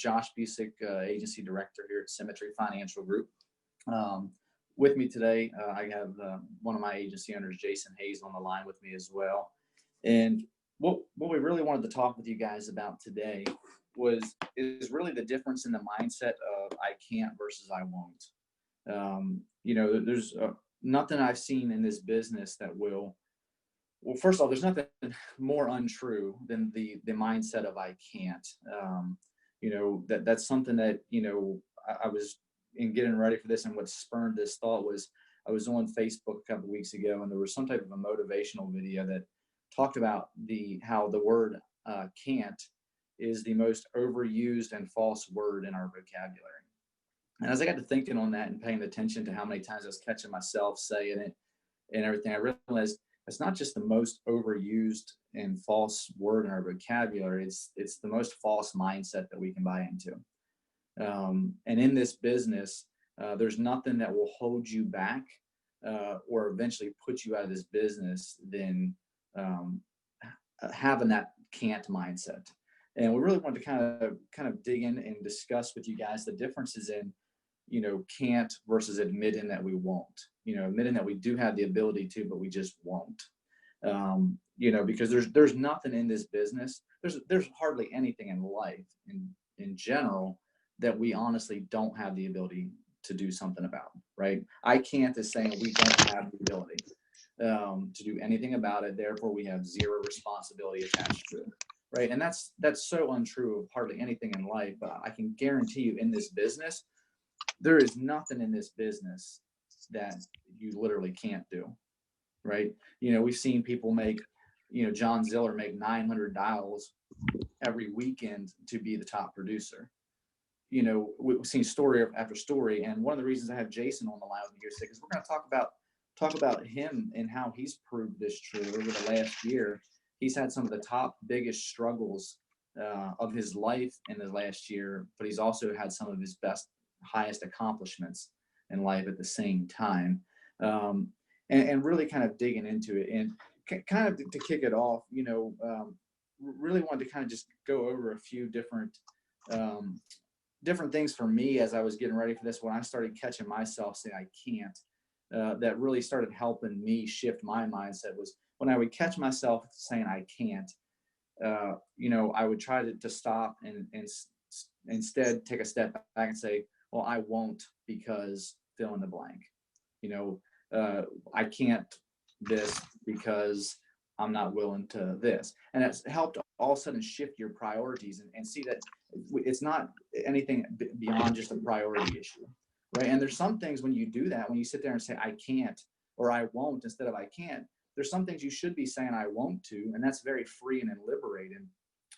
Josh Busick, Agency Director here at Symmetry Financial Group. With me today, I have one of my agency owners, Jason Hayes, on the line with me as well. And what we really wanted to talk with you guys about today is really the difference in the mindset of I can't versus I won't. There's nothing I've seen in this business that will. Well, first of all, there's nothing more untrue than the mindset of I can't. That's something that, I was in getting ready for this, and what spurred this thought was I was on Facebook a couple of weeks ago, and there was some type of a motivational video that talked about how the word can't is the most overused and false word in our vocabulary. And as I got to thinking on that and paying attention to how many times I was catching myself saying it and everything, I realized it's not just the most overused and false word in our vocabulary. It's the most false mindset that we can buy into. And in this business, there's nothing that will hold you back or eventually put you out of this business than having that can't mindset. And we really wanted to kind of dig in and discuss with you guys the differences in, can't versus admitting that we won't. Admitting that we do have the ability to, but we just won't. Because there's nothing in this business. There's hardly anything in life in general that we honestly don't have the ability to do something about, right? I can't is saying we don't have the ability to do anything about it. Therefore, we have zero responsibility attached to it, right? And that's so untrue of hardly anything in life. But I can guarantee you, in this business, there is nothing in this business that you literally can't do, right? We've seen people make, John Ziller make 900 dials every weekend to be the top producer. We've seen story after story, and one of the reasons I have Jason on the line with me here is because we're going to talk about him and how he's proved this true over the last year. He's had some of the top biggest struggles of his life in the last year, but he's also had some of his highest accomplishments in life at the same time. And really kind of digging into it, and kind of to kick it off, really wanted to kind of just go over a few different things for me as I was getting ready for this. When I started catching myself saying I can't, that really started helping me shift my mindset was when I would catch myself saying I can't, I would try to stop and instead take a step back and say, well, I won't because fill in the blank. I can't this because I'm not willing to this. And it's helped all of a sudden shift your priorities and see that it's not anything beyond just a priority issue, right? And there's some things when you do that, when you sit there and say, I can't, or I won't, instead of I can't, there's some things you should be saying I won't to, and that's very freeing and liberating.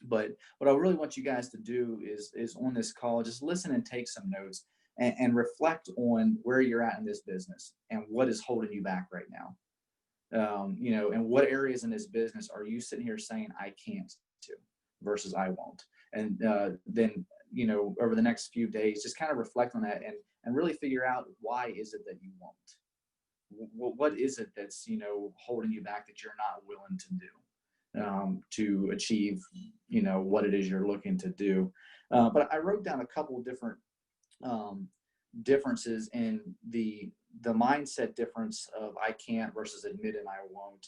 But what I really want you guys to do is on this call, just listen and take some notes and reflect on where you're at in this business and what is holding you back right now. And what areas in this business are you sitting here saying I can't to versus I won't? And then, over the next few days, just kind of reflect on that and really figure out why is it that you won't? What is it that's, holding you back that you're not willing to do to achieve, what it is you're looking to do? But I wrote down a couple different differences in the mindset difference of I can't versus admitting I won't.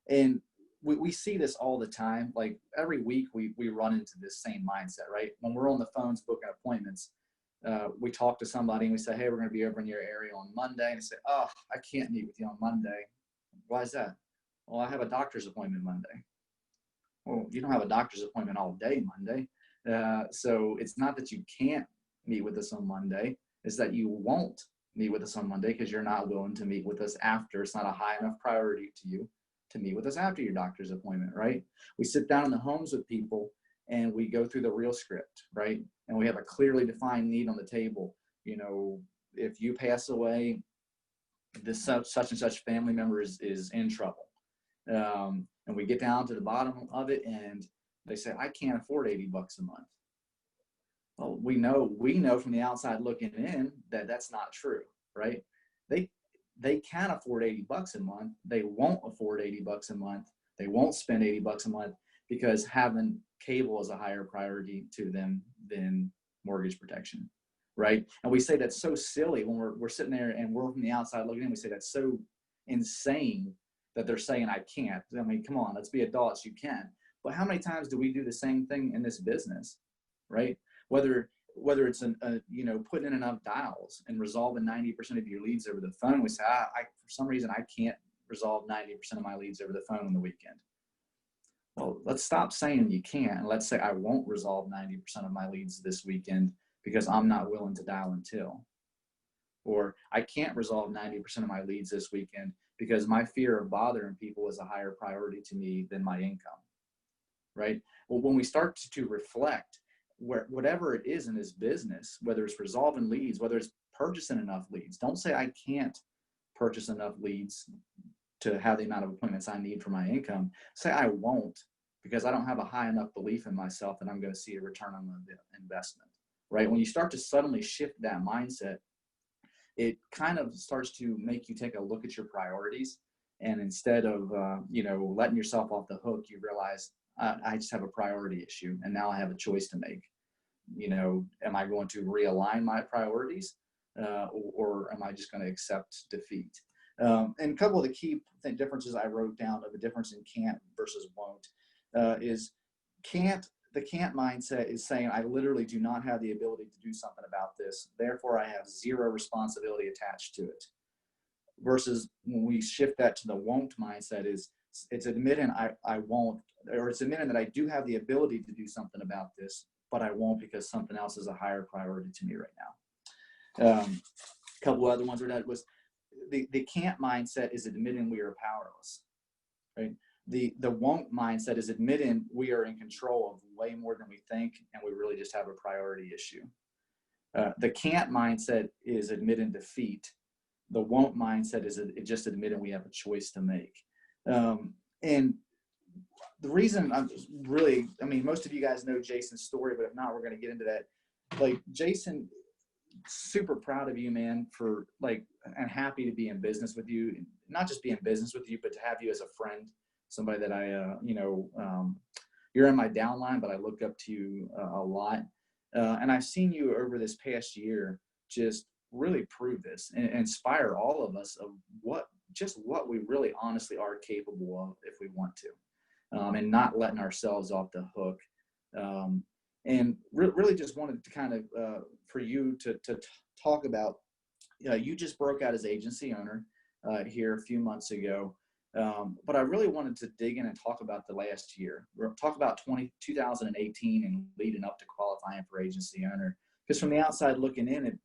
And we see this all the time. Like every week we run into this same mindset, right? When we're on the phones booking appointments, we talk to somebody and we say, hey, we're going to be over in your area on Monday. And they say, oh, I can't meet with you on Monday. Why is that? Well, I have a doctor's appointment Monday. Well, you don't have a doctor's appointment all day Monday. So it's not that you can't meet with us on Monday. It's that you won't meet with us on Monday because you're not willing to meet with us after. It's not a high enough priority to you to meet with us after your doctor's appointment, right? We sit down in the homes with people and we go through the real script, right? And we have a clearly defined need on the table. If you pass away, this such and such family member is in trouble. And we get down to the bottom of it and they say, I can't afford $80 a month. Well, we know from the outside looking in that that's not true, right? They can afford $80 a month. They won't afford $80 a month. They won't spend $80 a month because having cable is a higher priority to them than mortgage protection, right? And we say that's so silly when we're sitting there and we're from the outside looking in. We say that's so insane that they're saying I can't. I mean, come on, let's be adults. You can. But how many times do we do the same thing in this business, right? Whether it's putting in enough dials and resolving 90% of your leads over the phone, we say, for some reason I can't resolve 90% of my leads over the phone on the weekend. Well, let's stop saying you can't, and let's say I won't resolve 90% of my leads this weekend because I'm not willing to dial until. Or I can't resolve 90% of my leads this weekend because my fear of bothering people is a higher priority to me than my income, right? Well, when we start to reflect whatever it is in this business, whether it's resolving leads, whether it's purchasing enough leads, don't say I can't purchase enough leads to have the amount of appointments I need for my income. Say I won't, because I don't have a high enough belief in myself that I'm going to see a return on the investment, right? When you start to suddenly shift that mindset, it kind of starts to make you take a look at your priorities. And instead of, letting yourself off the hook, you realize I just have a priority issue. And now I have a choice to make. Am I going to realign my priorities or am I just going to accept defeat? And a couple of the key differences I wrote down of the difference in can't versus won't is can't. The can't mindset is saying I literally do not have the ability to do something about this. Therefore, I have zero responsibility attached to it. Versus when we shift that to the won't mindset, it's admitting I won't, or it's admitting that I do have the ability to do something about this, but I won't because something else is a higher priority to me right now. A couple other ones that was the can't mindset is admitting we are powerless, right? The won't mindset is admitting we are in control of way more than we think, and we really just have a priority issue. The can't mindset is admitting defeat. The won't mindset is just admitting we have a choice to make. And the reason most of you guys know Jason's story, but if not, we're going to get into that. Like, Jason, super proud of you, man, and happy to be in business with you. Not just be in business with you, but to have you as a friend, somebody that you're in my downline, but I look up to you a lot. And I've seen you over this past year just really prove this and inspire all of us of what we really honestly are capable of if we want to, and not letting ourselves off the hook. And really just wanted to kind of, for you to talk about, you just broke out as agency owner here a few months ago. But I really wanted to dig in and talk about the last year. We'll talk about 2018 and leading up to qualifying for agency owner. Because from the outside looking in, it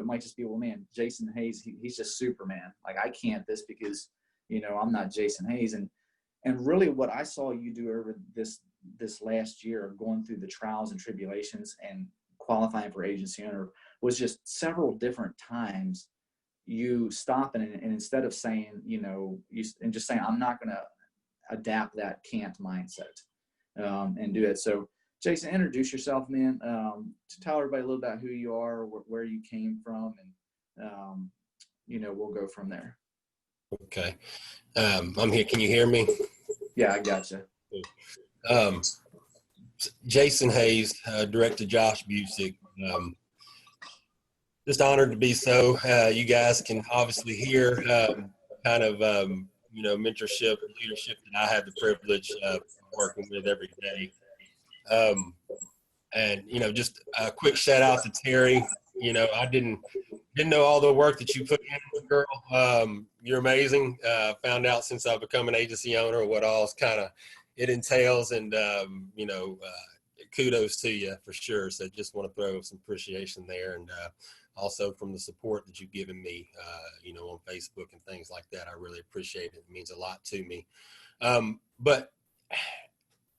might just be, well, man, Jason Hayes, he's just Superman. Like, I can't this because, I'm not Jason Hayes. And really what I saw you do over this last year of going through the trials and tribulations and qualifying for agency owner was just several different times you stop and instead of saying, and just saying, I'm not going to adapt that can't mindset and do it. So, Jason, introduce yourself, man, to tell everybody a little about who you are, where you came from, and, we'll go from there. Okay. I'm here. Can you hear me? Yeah, I gotcha. Jason Hayes, director Josh Busick. Just honored to be so. You guys can obviously hear kind of, mentorship and leadership that I have the privilege of working with every day. And, just a quick shout out to Terry. I didn't know all the work that you put in, girl. You're amazing. Found out since I've become an agency owner what all kind of it entails, and, kudos to you for sure. So just want to throw some appreciation there. And, also from the support that you've given me, on Facebook and things like that. I really appreciate it. It means a lot to me. But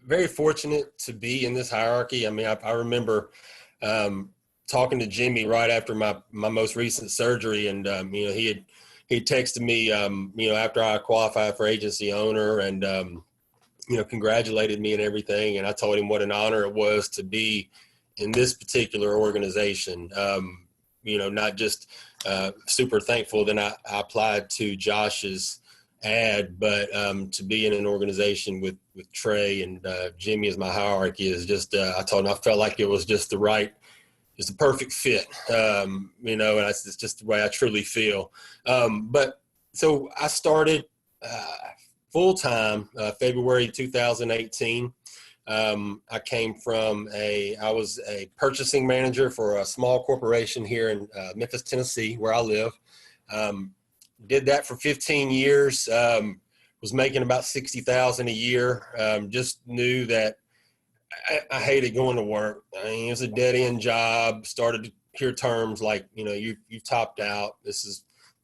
very fortunate to be in this hierarchy. I mean, I remember talking to Jimmy right after my most recent surgery, and he texted me, after I qualified for agency owner, and congratulated me and everything. And I told him what an honor it was to be in this particular organization. Not just super thankful. Then I applied to Josh's add, but to be in an organization with Trey and Jimmy as my hierarchy is just, I told him I felt like it was just it's the perfect fit, you know, and it's just the way I truly feel. But so I started full-time February 2018. I came from I was a purchasing manager for a small corporation here in Memphis, Tennessee, where I live. Did that for 15 years. Was making about $60,000 a year. Just knew that I hated going to work. I mean, it was a dead end job. Started to hear terms like, you know, you've topped out. This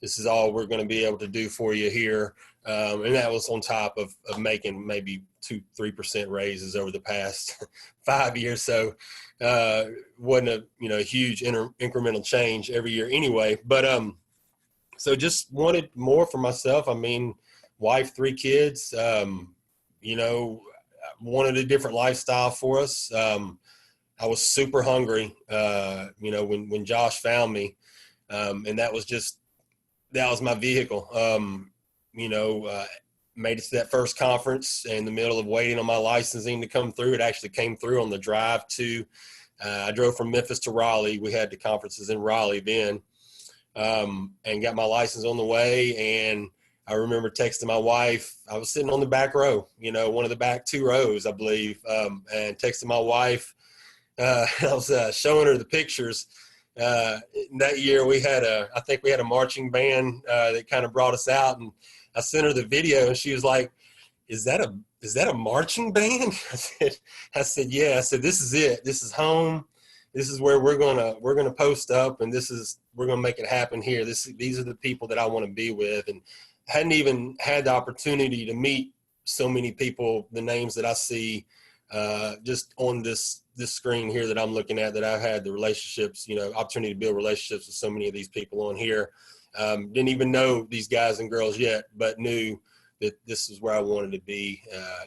is all we're going to be able to do for you here. And that was on top of making maybe 2-3% raises over the past 5 years. So wasn't a huge incremental change every year anyway. But so just wanted more for myself. I mean, wife, 3 kids. Wanted a different lifestyle for us. I was super hungry, when Josh found me, and that was my vehicle. Made it to that first conference in the middle of waiting on my licensing to come through. It actually came through on the drive to, I drove from Memphis to Raleigh. We had the conferences in Raleigh then, and got my license on the way. And I remember texting my wife. I was sitting on the back row, one of the back 2 rows, I believe, and texting my wife. I was showing her the pictures. That year I think we had a marching band that kind of brought us out, and I sent her the video, and she was like, "Is that a marching band?" I said, "Yeah." I said, "This is it. This is home. This is where we're gonna post up, and we're gonna make it happen here. These are the people that I want to be with." And hadn't even had the opportunity to meet so many people, the names that I see just on this screen here that I'm looking at, that I've had the relationships, opportunity to build relationships with so many of these people on here. Didn't even know these guys and girls yet, but knew that this is where I wanted to be,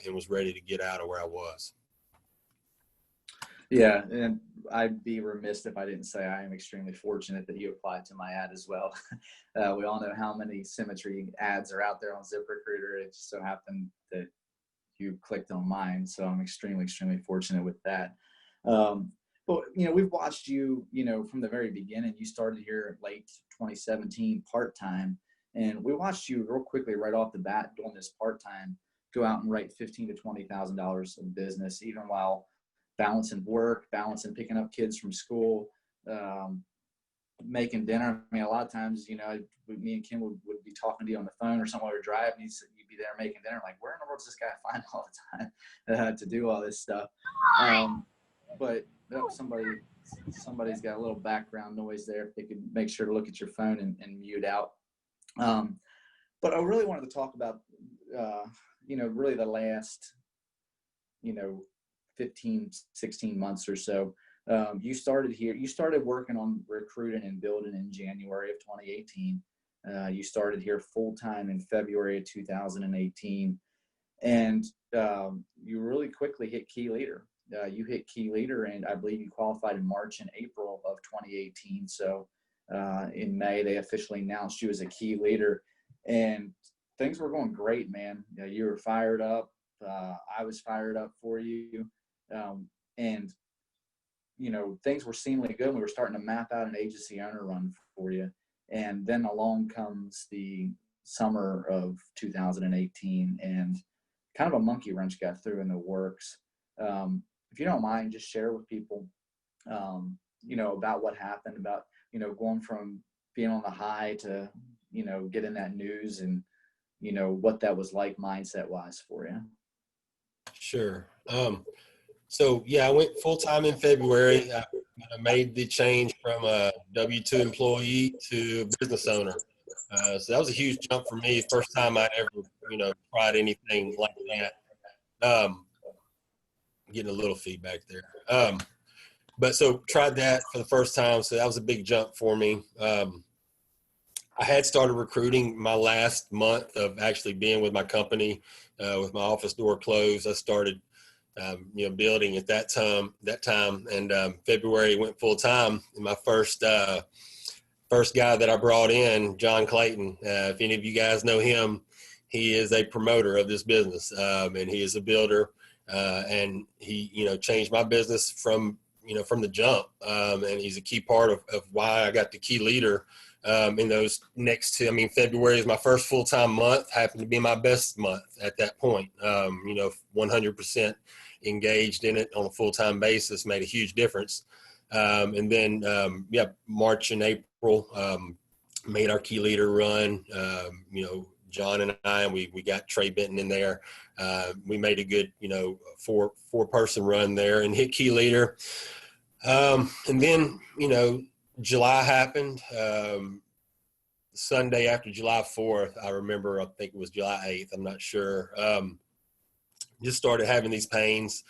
and was ready to get out of where I was. Yeah, and I'd be remiss if I didn't say I am extremely fortunate that you applied to my ad as well. We all know how many Symmetry ads are out there on ZipRecruiter. It just so happened that you clicked on mine, so I'm extremely, extremely fortunate with that. But we've watched you, from the very beginning. You started here late 2017 part-time, and we watched you real quickly right off the bat doing this part-time go out and write $15,000 to $20,000 in business, even while balancing work, balancing picking up kids from school, making dinner. I mean, a lot of times, me and Kim would be talking to you on the phone or somewhere, we're driving, you'd be there making dinner. Like, where in the world does this guy find all the time to do all this stuff? But somebody's got a little background noise there. If they could make sure to look at your phone and mute out. But I really wanted to talk about, really the last, 15, 16 months or so. You started working on recruiting and building in January of 2018. You started here full-time in February of 2018. And you really quickly hit key leader. You hit key leader, and I believe you qualified in March and April of 2018. So in May, they officially announced you as a key leader. And things were going great, man. You were fired up. I was fired up for you. And things were seemingly good. We were starting to map out an agency owner run for you. And then along comes the summer of 2018, and kind of a monkey wrench got through in the works. If you don't mind, just share with people, about what happened, about, going from being on the high to, getting that news, and, what that was like mindset wise for you. Sure. So yeah, I went full-time in February. I made the change from a W-2 employee to business owner. So that was a huge jump for me. First time I'd ever, tried anything like that. Getting a little feedback there. But so tried that for the first time. So that was a big jump for me. I had started recruiting my last month of actually being with my company, with my office door closed. I started building at that time, and February went full time. And my first guy that I brought in, John Clayton, if any of you guys know him, he is a promoter of this business, and he is a builder, and he, changed my business from the jump, and he's a key part of why I got the key leader in those next two. I mean, February is my first full-time month, happened to be my best month at that point. 100% engaged in it on a full-time basis made a huge difference. And then, March and April, made our key leader run. John and we got Trey Benton in there. We made a good, four-person run there and hit key leader. And then, July happened. Sunday after July 4th, I remember, I think it was July 8th, I'm not sure. Just started having these pains,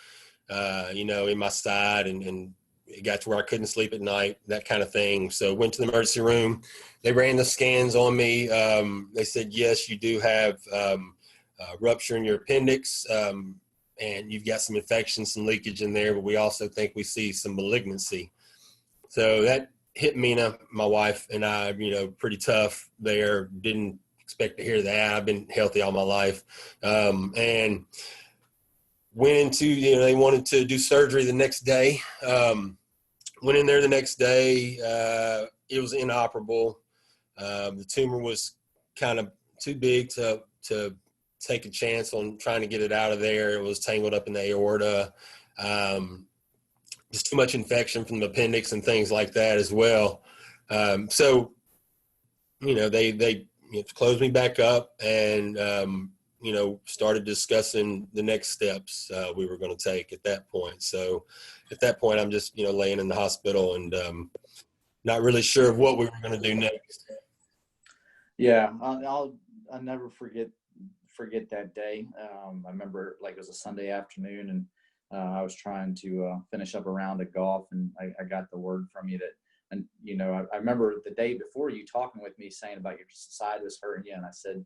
in my side, and it got to where I couldn't sleep at night, that kind of thing. So went to the emergency room. They ran the scans on me. They said, yes, you do have rupture in your appendix, and you've got some infection, some leakage in there, but we also think we see some malignancy. So that hit Mina, my wife, and I, pretty tough there. Didn't expect to hear that. I've been healthy all my life. And went into, they wanted to do surgery the next day. Went in there the next day. It was inoperable. The tumor was kind of too big to take a chance on trying to get it out of there. It was tangled up in the aorta. Just too much infection from the appendix and things like that as well. So, they closed me back up and, started discussing the next steps we were going to take at that point. So at that point, I'm just, laying in the hospital and not really sure of what we were going to do next. Yeah, I'll never forget that day. I remember it was a Sunday afternoon, and I was trying to finish up a round of golf, and I got the word from you that, and I remember the day before you talking with me saying about your side was hurting you, and I said,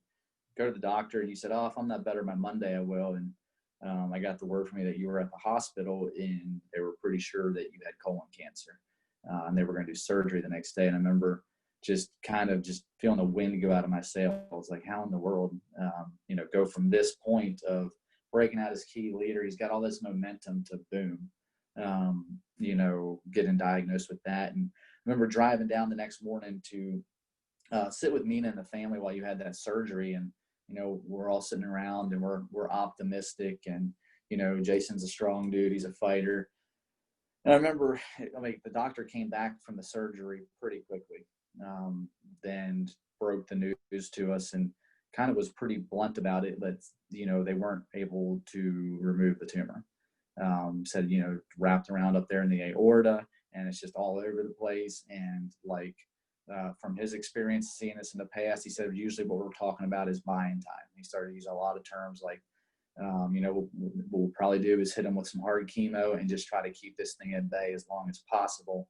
go to the doctor, and you said, oh, if I'm not better by Monday, I will. And I got the word from you that you were at the hospital, and they were pretty sure that you had colon cancer, and they were going to do surgery the next day. And I remember just feeling the wind go out of my sails, like how in the world, go from this point of breaking out as key leader, he's got all this momentum, to boom, getting diagnosed with that. And I remember driving down the next morning to sit with Mina and the family while you had that surgery, and we're all sitting around and we're optimistic, and Jason's a strong dude, he's a fighter. And I remember, the doctor came back from the surgery pretty quickly, then broke the news to us and kind of was pretty blunt about it, but they weren't able to remove the tumor. Said wrapped around up there in the aorta, and it's just all over the place. And from his experience seeing this in the past, he said usually what we're talking about is buying time. He started using a lot of terms like, what we'll probably do is hit him with some hard chemo and just try to keep this thing at bay as long as possible.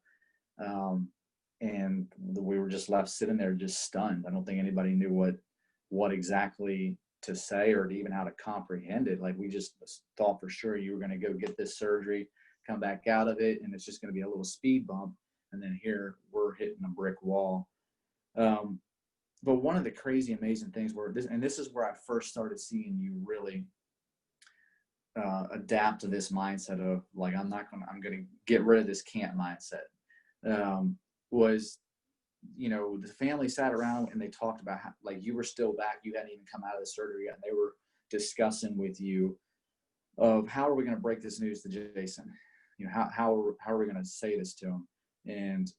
And we were just left sitting there just stunned. I don't think anybody knew what exactly to say or even how to comprehend it. We just thought for sure you were going to go get this surgery, come back out of it, and it's just going to be a little speed bump. And then here we're hitting a brick wall. But one of the crazy, amazing things this is where I first started seeing you really adapt to this mindset of I'm going to get rid of this can't mindset. Was, the family sat around and they talked about how, you were still back, you hadn't even come out of the surgery yet, and they were discussing with you of how are we going to break this news to Jason? How are we going to say this to him? And,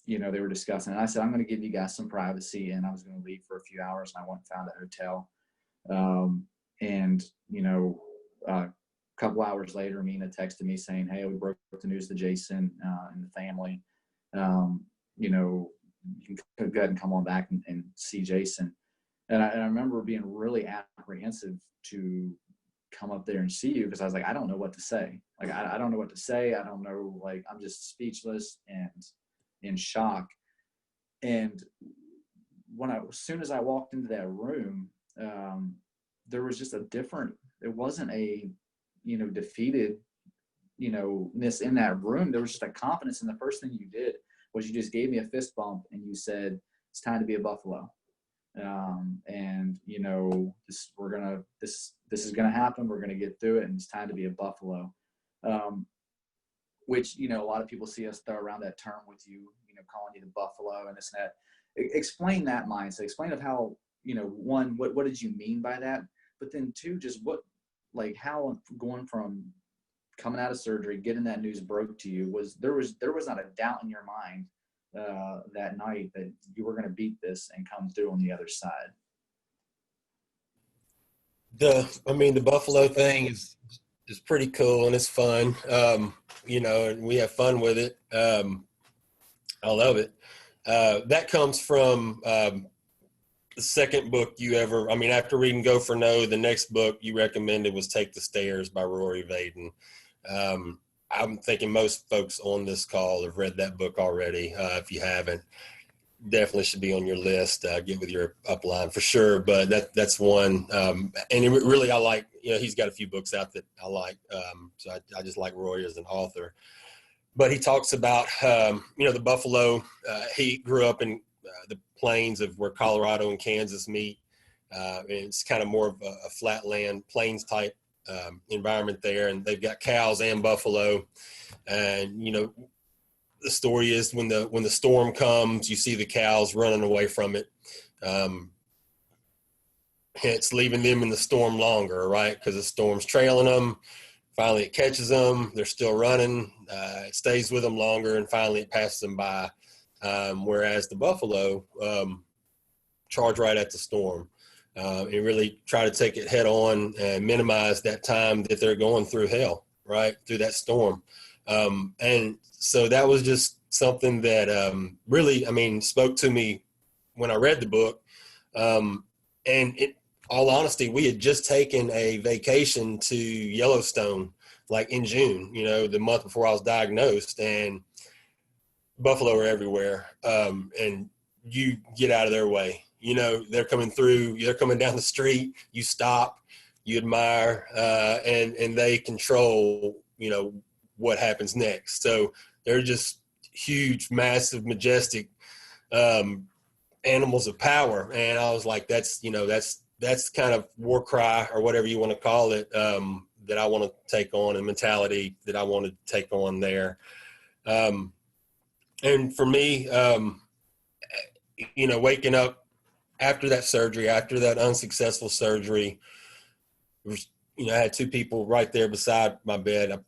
they were discussing, and I said, I'm going to give you guys some privacy, and I was going to leave for a few hours, and I went and found a hotel. A couple hours later, Mina texted me saying, hey, we broke the news to Jason and the family. You can go ahead and come on back and see Jason. And I remember being really apprehensive to come up there and see you, because I was like, I don't know what to say. I don't know what to say. I don't know, I'm just speechless and in shock. And as soon as I walked into that room, there was just it wasn't a, defeated, ness in that room. There was just a confidence. And the first thing you did was you just gave me a fist bump and you said, it's time to be a Buffalo. And this is gonna happen. We're gonna get through it, and it's time to be a Buffalo. Which a lot of people see us throw around that term with you, calling you the Buffalo and this and that. Explain that mindset. Explain of how one, what did you mean by that? But then two, just how going from coming out of surgery, getting that news broke to you, there was not a doubt in your mind that night that you were going to beat this and come through on the other side. The Buffalo thing is pretty cool and it's fun. And we have fun with it. I love it. That comes from the second book after reading Go for No, the next book you recommended was Take the Stairs by Rory Vaden. I'm thinking most folks on this call have read that book already. If you haven't, definitely should be on your list. Get with your upline for sure. But that's one. And really, I like, he's got a few books out that I like. So I just like Roy as an author. But he talks about, the Buffalo. He grew up in the plains of where Colorado and Kansas meet. And it's kind of more of a flatland, plains type environment there. And they've got cows and buffalo. And, the story is when the storm comes, you see the cows running away from it. Hence leaving them in the storm longer, right? Because the storm's trailing them. Finally, it catches them. They're still running. It stays with them longer, and finally it passes them by. Whereas the buffalo charge right at the storm and really try to take it head on and minimize that time that they're going through hell, right, through that storm. And so that was just something that really, spoke to me when I read the book. And in all honesty, we had just taken a vacation to Yellowstone, like in June, the month before I was diagnosed, and buffalo are everywhere. And you get out of their way. They're coming through, they're coming down the street, you stop, you admire, and they control, what happens next. So they're just huge, massive, majestic animals of power. And I was like, that's kind of war cry or whatever you want to call it, that I want to take on, a mentality that I want to take on there. And for me, waking up after that surgery, after that unsuccessful surgery, I had two people right there beside my bed.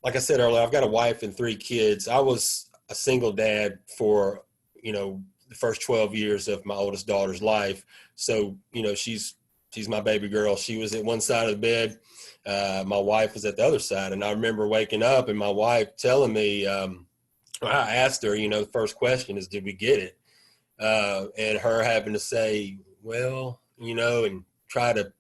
Like I said earlier, I've got a wife and 3 kids. I was a single dad for, the first 12 years of my oldest daughter's life. So, she's my baby girl. She was at one side of the bed. My wife was at the other side. And I remember waking up and my wife telling me, I asked her, the first question is, did we get it? And her having to say, well, and try to,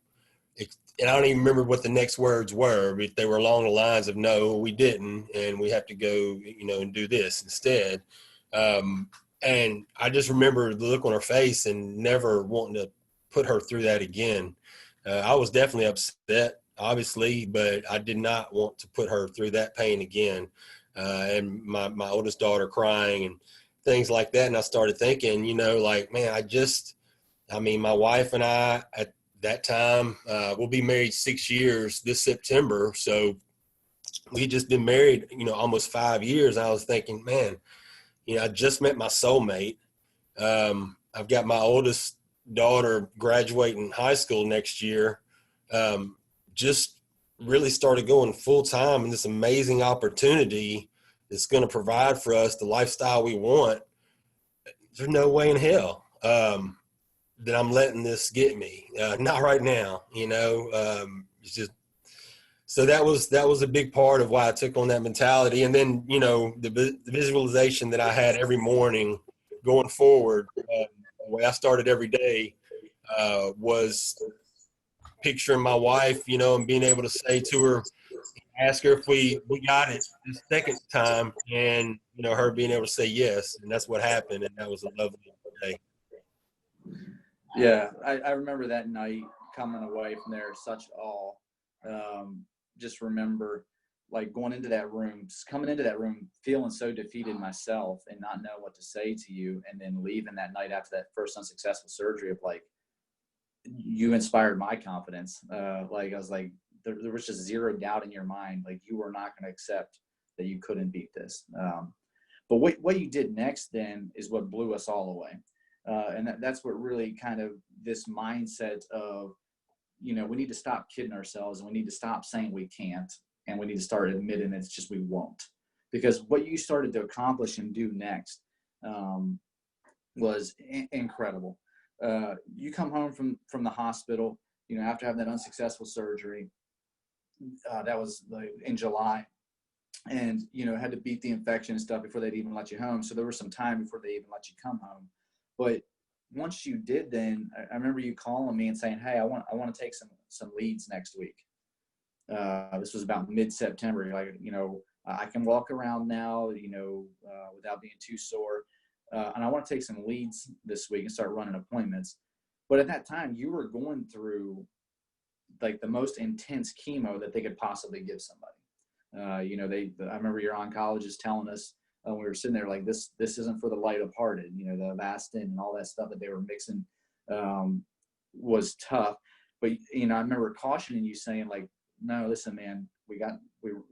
and I don't even remember what the next words were, but they were along the lines of, no, we didn't. And we have to go, and do this instead. And I just remember the look on her face and never wanting to put her through that again. I was definitely upset, obviously, but I did not want to put her through that pain again. And my oldest daughter crying and things like that. And I started thinking, man, my wife and I at that time, we'll be married 6 years this September. So we just been married, almost 5 years. I was thinking, man, I just met my soulmate. I've got my oldest daughter graduating high school next year. Just really started going full time in this amazing opportunity that's going to provide for us the lifestyle we want. There's no way in hell that I'm letting this get me. Not right now, it's just, so that was a big part of why I took on that mentality. And then, the visualization that I had every morning going forward, the way I started every day was picturing my wife, and being able to say to her, ask her if we got it the second time, and, her being able to say yes. And that's what happened. And that was a lovely day. Yeah, I remember that night coming away from there such awe. Just remember like going into that room, just coming into that room, feeling so defeated myself and not know what to say to you. And then leaving that night after that first unsuccessful surgery of like, you inspired my confidence. Like I was like, there was just zero doubt in your mind. Like you were not going to accept that you couldn't beat this. But what you did next then is what blew us all away. And that's what really kind of this mindset of, you know, we need to stop kidding ourselves and we need to stop saying we can't, and we need to start admitting it's just we won't. Because what you started to accomplish and do next was incredible. You come home from the hospital, you know, after having that unsuccessful surgery. That was like in July, and you know, had to beat the infection and stuff before they'd even let you home. So there was some time before they even let you come home. But once you did, then I remember you calling me and saying, "Hey, I want to take some leads next week." This was about mid-September. You're like, you know, I can walk around now, you know, without being too sore, and I want to take some leads this week and start running appointments. But at that time, you were going through like the most intense chemo that they could possibly give somebody. You know, I remember your oncologist telling us when we were sitting there, like, this isn't for the light of hearted. You know, the Avastin and all that stuff that they were mixing was tough. But you know, I remember cautioning you, saying like, no, listen, man, we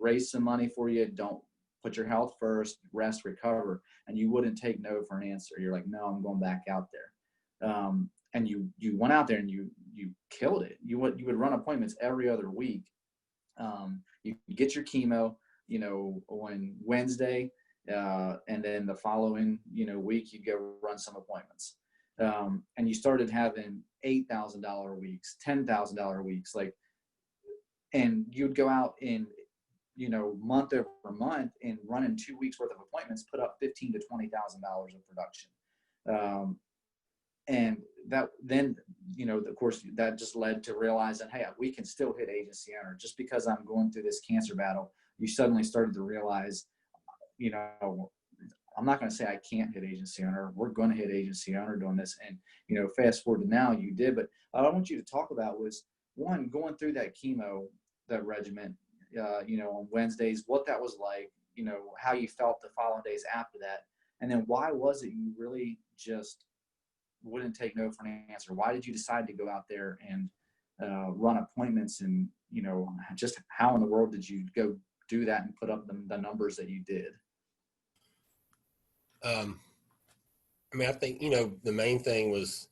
raised some money for you. Don't put your health first, rest, recover. And you wouldn't take no for an answer. You're like, no, I'm going back out there. And you went out there and you killed it. You would run appointments every other week. You get your chemo, you know, on Wednesday, and then the following, you know, week you'd go run some appointments. And you started having $8,000 weeks, $10,000 weeks, like, and you'd go out in, you know, month over month and running 2 weeks worth of appointments, put up $15,000 to $20,000 of production. And that then, you know, of course, that just led to realizing, hey, we can still hit agency owner. Just because I'm going through this cancer battle, you suddenly started to realize, you know, I'm not going to say I can't hit agency owner. We're going to hit agency owner doing this. And, you know, fast forward to now, you did. But what I want you to talk about was, one, going through that chemo, that regimen, you know, on Wednesdays, what that was like, you know, how you felt the following days after that. And then why was it you really just wouldn't take no for an answer? Why did you decide to go out there and run appointments? And, you know, just how in the world did you go do that and put up the numbers that you did? I mean, I think, you know, the main thing was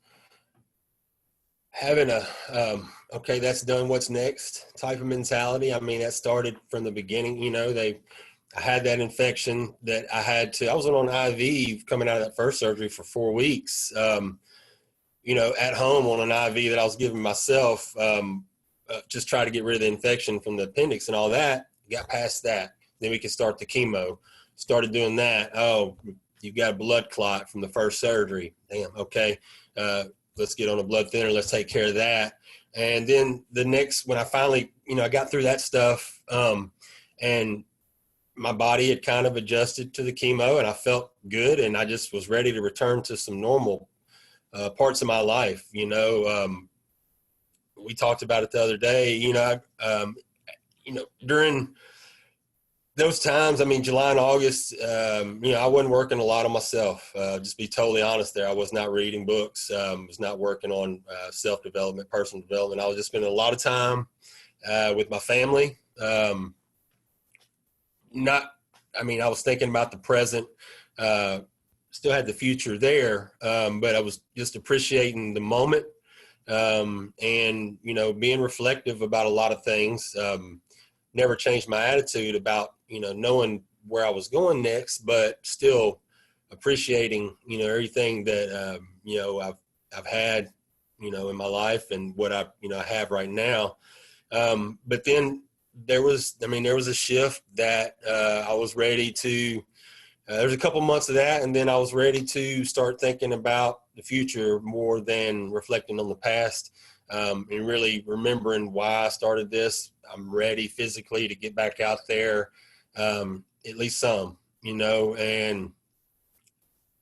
having a, okay, that's done, what's next type of mentality. I mean, that started from the beginning. You know, I had that infection that I was on IV coming out of that first surgery for 4 weeks, you know, at home on an IV that I was giving myself, just try to get rid of the infection from the appendix and all that. Got past that. Then we could start the chemo. Started doing that. Oh, you've got a blood clot from the first surgery. Damn, okay. Let's get on a blood thinner. Let's take care of that. And then when I finally, you know, I got through that stuff, and my body had kind of adjusted to the chemo and I felt good, and I just was ready to return to some normal parts of my life. You know, we talked about it the other day, you know, during those times, I mean, July and August, you know, I wasn't working a lot on myself. Just be totally honest there. I was not reading books, was not working on self-development, personal development. I was just spending a lot of time with my family. I was thinking about the present, still had the future there, but I was just appreciating the moment, and, you know, being reflective about a lot of things. Never changed my attitude about, you know, knowing where I was going next, but still appreciating, you know, everything that, you know, I've had, you know, in my life and what I have right now. But then there was a shift that I was ready to, there was a couple months of that, and then I was ready to start thinking about the future more than reflecting on the past, and really remembering why I started this. I'm ready physically to get back out there, at least some, you know, and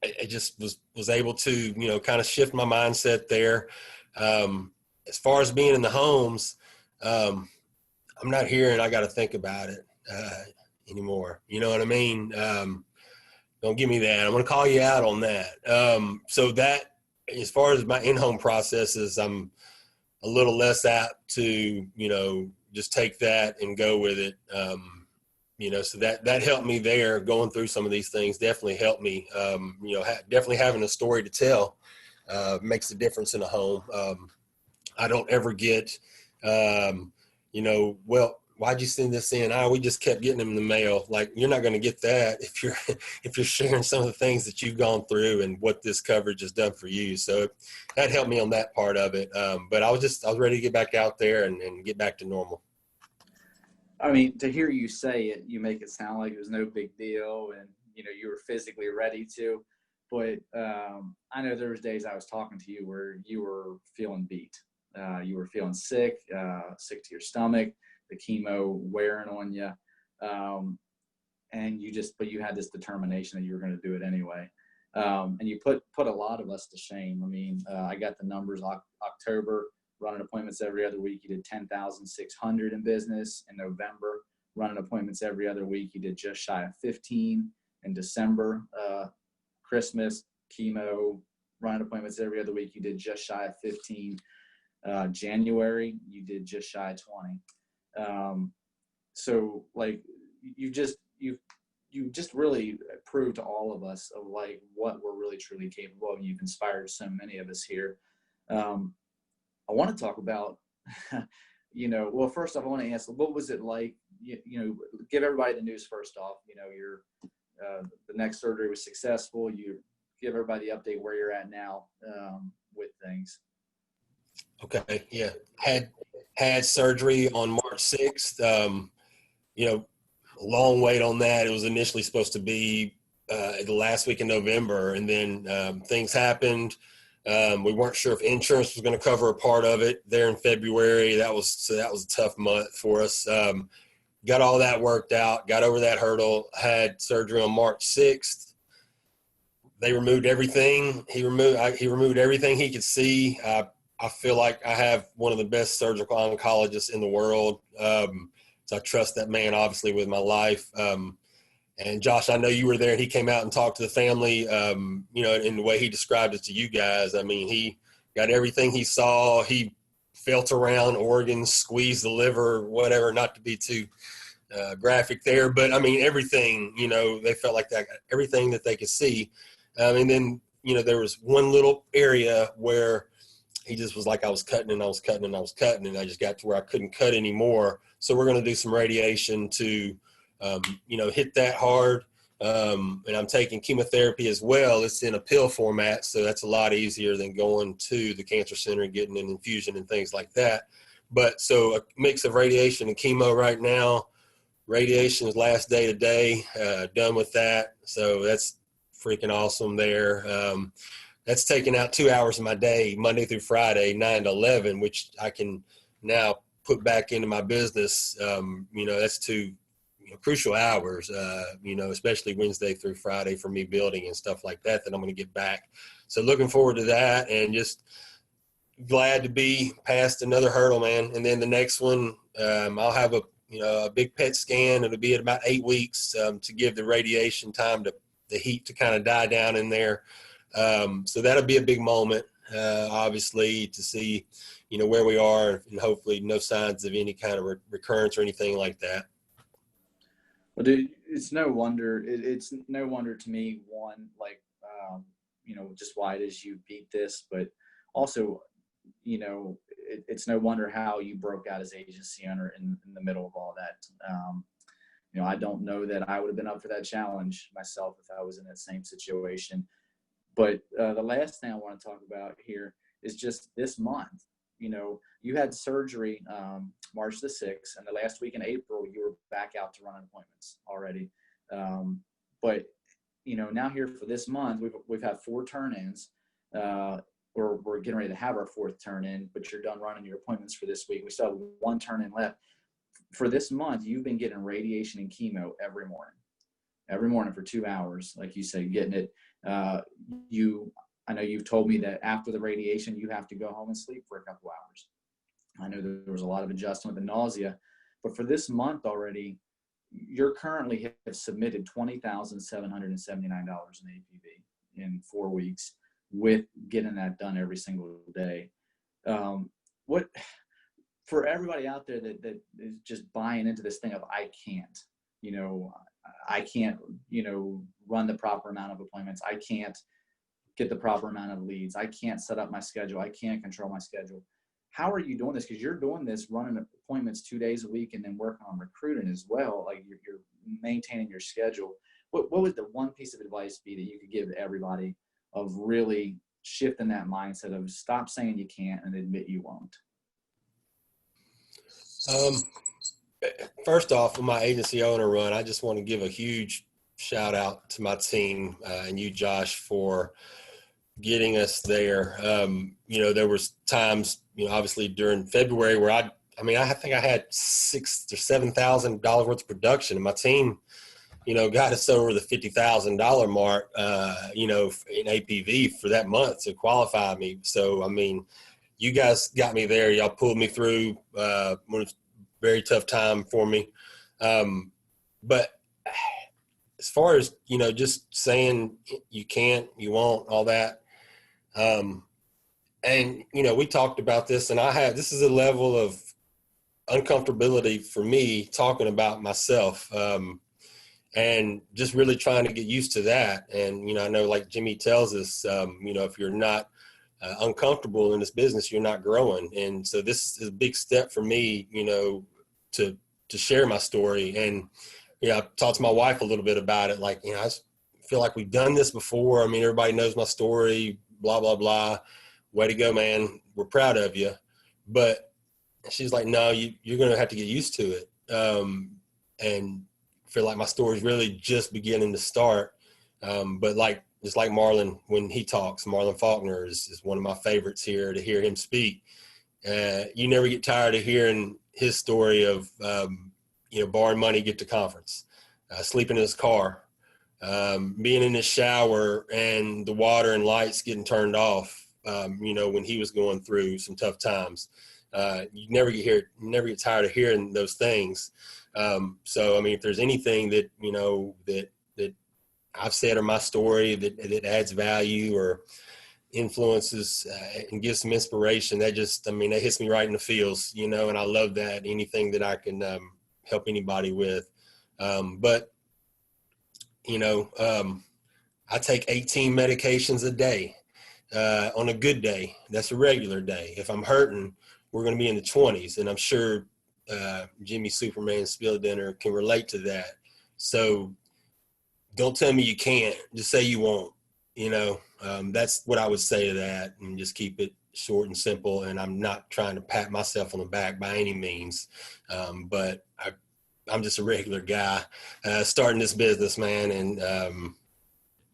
I just was able to, you know, kind of shift my mindset there. As far as being in the homes, I'm not here and I got to think about it. anymore. You know what I mean? Don't give me that. I'm going to call you out on that. So that, as far as my in-home processes, I'm a little less apt to, just take that and go with it. So that helped me there. Going through some of these things definitely helped me. Definitely having a story to tell makes a difference in a home. I don't ever get, well, why'd you send this in? We just kept getting them in the mail. Like, you're not going to get that if you're sharing some of the things that you've gone through and what this coverage has done for you. So that helped me on that part of it. But I was ready to get back out there and get back to normal. I mean, to hear you say it, you make it sound like it was no big deal and, you were physically ready to. But I know there was days I was talking to you where you were feeling beat. You were feeling sick, sick to your stomach, the chemo wearing on you. But you had this determination that you were going to do it anyway. And you put a lot of us to shame. I mean, I got the numbers. October, running appointments every other week. You did 10,600 in business. In November, running appointments every other week. You did just shy of 15. In December, Christmas, chemo, running appointments every other week. You did just shy of 15. January, you did just shy of 20. So like you just really proved to all of us of like what we're really truly capable of. You've inspired so many of us here. I want to talk about, well, first off, I want to ask, what was it like, give everybody the news first off, your, the next surgery was successful. You give everybody the update where you're at now with things. Okay. Yeah. Had surgery on March 6th. A long wait on that. It was initially supposed to be the last week in November, and then things happened. We weren't sure if insurance was going to cover a part of it there in February. That was a tough month for us. Got all that worked out, got over that hurdle, had surgery on March 6th. They removed everything. He removed everything he could see. I feel like I have one of the best surgical oncologists in the world. So I trust that man, obviously, with my life. And Josh, I know you were there, and he came out and talked to the family, in the way he described it to you guys. I mean, he got everything he saw. He felt around organs, squeezed the liver, whatever, not to be too graphic there. But, I mean, everything, they felt like that, everything that they could see. And then, there was one little area where he just was like, I was cutting and I was cutting and I was cutting, and I just got to where I couldn't cut anymore. So we're going to do some radiation to, hit that hard. And I'm taking chemotherapy as well. It's in a pill format, so that's a lot easier than going to the cancer center and getting an infusion and things like that. But so a mix of radiation and chemo right now. Radiation is last day today, done with that. So that's freaking awesome there. That's taking out 2 hours of my day, Monday through Friday, 9 to 11, which I can now put back into my business. That's two crucial hours, especially Wednesday through Friday for me building and stuff like that I'm going to get back. So looking forward to that, and just glad to be past another hurdle, man. And then the next one, I'll have a big PET scan. It'll be at about 8 weeks to give the radiation time to the heat to kind of die down in there. So that'll be a big moment, obviously, to see, where we are, and hopefully no signs of any kind of recurrence or anything like that. Well, dude, it's no wonder. It's no wonder to me, one, like, just why it is you beat this, but also, it's no wonder how you broke out as agency owner in the middle of all that. I don't know that I would have been up for that challenge myself if I was in that same situation. But the last thing I want to talk about here is just this month. You had surgery March the 6th, and the last week in April, you were back out to running appointments already. But now here for this month, we've had 4 turn-ins, or we're getting ready to have our 4th turn-in, but you're done running your appointments for this week. We still have 1 turn-in left. For this month, you've been getting radiation and chemo every morning for 2 hours, like you say, getting it. I know you've told me that after the radiation, you have to go home and sleep for a couple hours. I know there was a lot of adjustment with the nausea, but for this month already, you're currently have submitted $20,779 in APV in 4 weeks with getting that done every single day. What for everybody out there that is just buying into this thing of I can't, I can't, run the proper amount of appointments. I can't get the proper amount of leads. I can't set up my schedule. I can't control my schedule. How are you doing this? Because you're doing this, running appointments 2 days a week and then working on recruiting as well. Like you're maintaining your schedule. What would the one piece of advice be that you could give everybody of really shifting that mindset of stop saying you can't and admit you won't? First off, with my agency owner run, I just want to give a huge shout out to my team and you, Josh, for getting us there. There was times, obviously during February where I think I had $6,000 to $7,000 worth of production, and my team, got us over the $50,000 mark, in APV for that month to qualify me. So, you guys got me there. Y'all pulled me through when it was a very tough time for me. But as far as, just saying you can't, you won't, all that. We talked about this, and this is a level of uncomfortability for me talking about myself, and just really trying to get used to that. And, I know like Jimmy tells us, if you're not uncomfortable in this business, you're not growing. And so this is a big step for me, to share my story. And, I talked to my wife a little bit about it. Like, I feel like we've done this before. Everybody knows my story, blah, blah, blah. Way to go, man. We're proud of you. But she's like, no, you're going to have to get used to it. And feel like my story is really just beginning to start. But just like Marlon, when he talks, Marlon Faulkner is one of my favorites here to hear him speak. You never get tired of hearing his story of, borrowing money to get to conference, sleeping in his car, being in his shower and the water and lights getting turned off, when he was going through some tough times. You never get tired of hearing those things. If there's anything that, that I've said or my story that adds value or influences and gives some inspiration, that hits me right in the feels, and I love that. Anything that I can help anybody with. I take 18 medications a day on a good day. That's a regular day. If I'm hurting, we're going to be in the 20s. And I'm sure Jimmy Superman Spill Dinner can relate to that. So don't tell me you can't. Just say you won't. That's what I would say to that, and just keep it short and simple. And I'm not trying to pat myself on the back by any means. But I'm just a regular guy starting this business, man. And,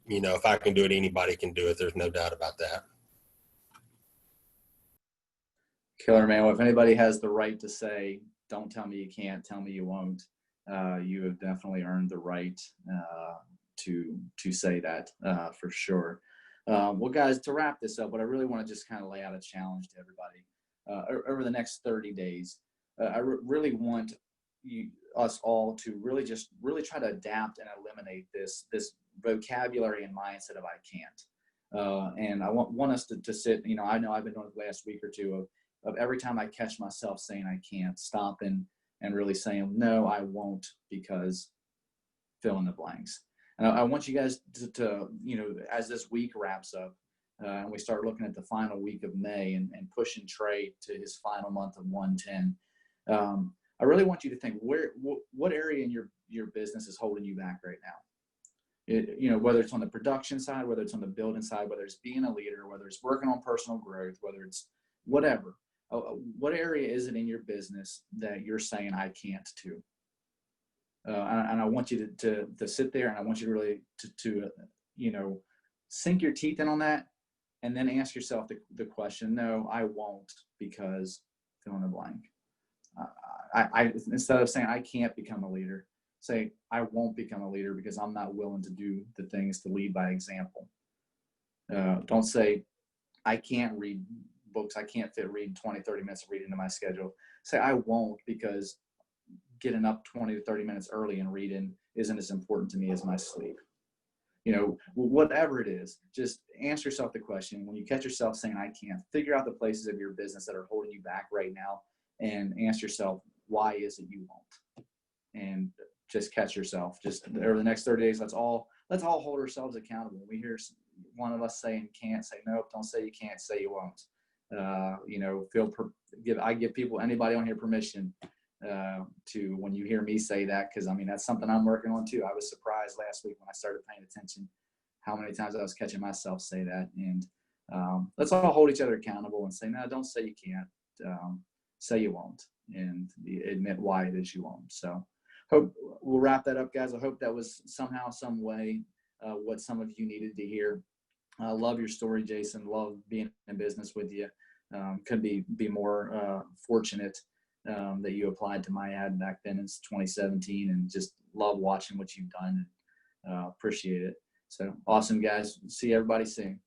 if I can do it, anybody can do it. There's no doubt about that. Killer, man. Well, if anybody has the right to say, don't tell me you can't, tell me you won't, you have definitely earned the right to say that for sure. Well, guys, to wrap this up, what I really want to just kind of lay out a challenge to everybody over the next 30 days. I really want us all to really try to adapt and eliminate this vocabulary and mindset of I can't. And I want us to sit, I know I've been doing it the last week or two of every time I catch myself saying I can't, stopping and really saying, no, I won't, because fill in the blanks. And I want you guys to as this week wraps up and we start looking at the final week of May and pushing Trey to his final month of 110, I really want you to think what area in your business is holding you back right now. Whether it's on the production side, whether it's on the building side, whether it's being a leader, whether it's working on personal growth, whether it's whatever. What area is it in your business that you're saying I can't to? And I want you to sit there, and I want you to really to sink your teeth in on that, and then ask yourself the question, no, I won't, because fill in the blank. I instead of saying I can't become a leader, say I won't become a leader because I'm not willing to do the things to lead by example. Don't say I can't read books. I can't fit reading 20, 30 minutes of reading into my schedule. Say I won't, because getting up 20 to 30 minutes early and reading isn't as important to me as my sleep. Whatever it is, just answer yourself the question. When you catch yourself saying, I can't, figure out the places of your business that are holding you back right now and ask yourself, why is it you won't? And just catch yourself. Just over the next 30 days, let's all hold ourselves accountable. We hear one of us saying can't, say nope, don't say you can't, say you won't. I give people, anybody on here, permission to, when you hear me say that, because I mean that's something I'm working on too. I was surprised last week when I started paying attention how many times I was catching myself say that. And let's all hold each other accountable and say, no, don't say you can't, say you won't, and admit why it is you won't. So hope we'll wrap that up, guys. I hope that was somehow, some way what some of you needed to hear. I love your story, Jason. Love being in business with you. Couldn't be more fortunate that you applied to my ad back then. It's 2017, and just love watching what you've done. Appreciate it. So awesome, guys. See everybody soon.